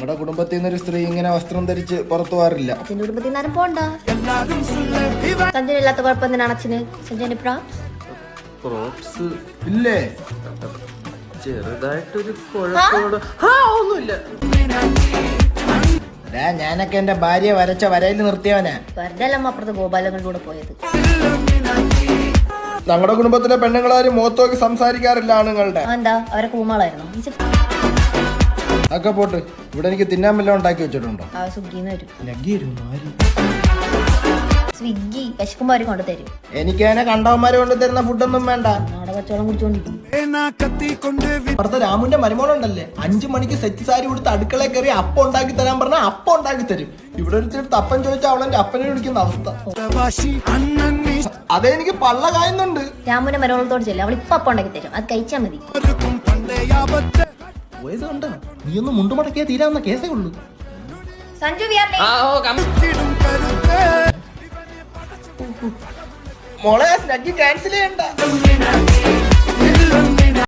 ഞങ്ങളുടെ കുടുംബത്തിൽ നിന്നൊരു സ്ത്രീ ഇങ്ങനെ വസ്ത്രം ധരിച്ച് പുറത്തു പോകാറില്ല. അച്ഛൻ്റെ കുടുംബത്തിൽ നിന്ന് ആരും പോണ്ട. സഞ്ജുവിനില്ലാത്ത കുഴപ്പം എന്തിനാണ് അച്ഛന്? സഞ്ജുവിന് പ്രോപ്സ് ഇല്ലേ? ചെറുതായിട്ടൊരു ഒന്നുമില്ല. ഞാനൊക്കെ എന്റെ ഭാര്യ വരച്ച വരയിൽ നിർത്തിയവനാ. വെറുതെ അല്ല അപ്പുറത്ത് ഗോപാലങ്ങളുടെ കൂടെ പോയത്. ഞങ്ങളുടെ കുടുംബത്തിലെ പെണ്ണുങ്ങളാരും മുഖത്ത് നോക്കി സംസാരിക്കാറില്ല ആണുങ്ങളുടെ. എന്താ അവരെ കൂമാളായിരുന്നു? ഒക്കെ പോട്ട്. ഇവിടെ എനിക്ക് തിന്നാൻ വല്ലതും ഉണ്ടാക്കി വെച്ചിട്ടുണ്ടോ? സ്വിഗ്ഗിന്ന് വരും. സ്വിഗ്ഗി വിശക്കുമ്പോ അവര് കൊണ്ടു തരും. എനിക്ക് അതിനെ കണ്ടവന്മാര് കൊണ്ടുതരുന്ന ഫുഡൊന്നും വേണ്ട. നാടെ കച്ചവടം കുടിച്ചോണ്ടിരിക്കും. അപ്പുറത്തെ രാമുന്റെ മരുമോളുണ്ടല്ലേ, 5 മണിക്ക് സെറ്റ് സാരി കൊടുത്ത് അടുക്കളയിൽ കയറി അപ്പം ഉണ്ടാക്കി തരാൻ പറഞ്ഞാൽ അപ്പം ഉണ്ടാക്കി തരും. ഇവിടെ ഒരുത്തിട്ട് അപ്പം ചോദിച്ചാൽ അവളെന്റെ അപ്പനെ വിളിക്കുന്ന അവസ്ഥ. അതേ എനിക്ക് പള്ള കായുന്നുണ്ട്. രാമുന്റെ മരുമോളത്തോട് ചെല്ലും, അവൾ ഇപ്പൊ അപ്പം ഉണ്ടാക്കി തരും. അത് കഴിച്ചാ മതി. പോയത് കണ്ടോ? നീ ഒന്ന് മുണ്ടുമടക്കിയാ തീരാവുന്ന കേസേ ഉള്ളൂ. സഞ്ജു മോളെ ക്യാൻസൽ ചെയ്യണ്ട.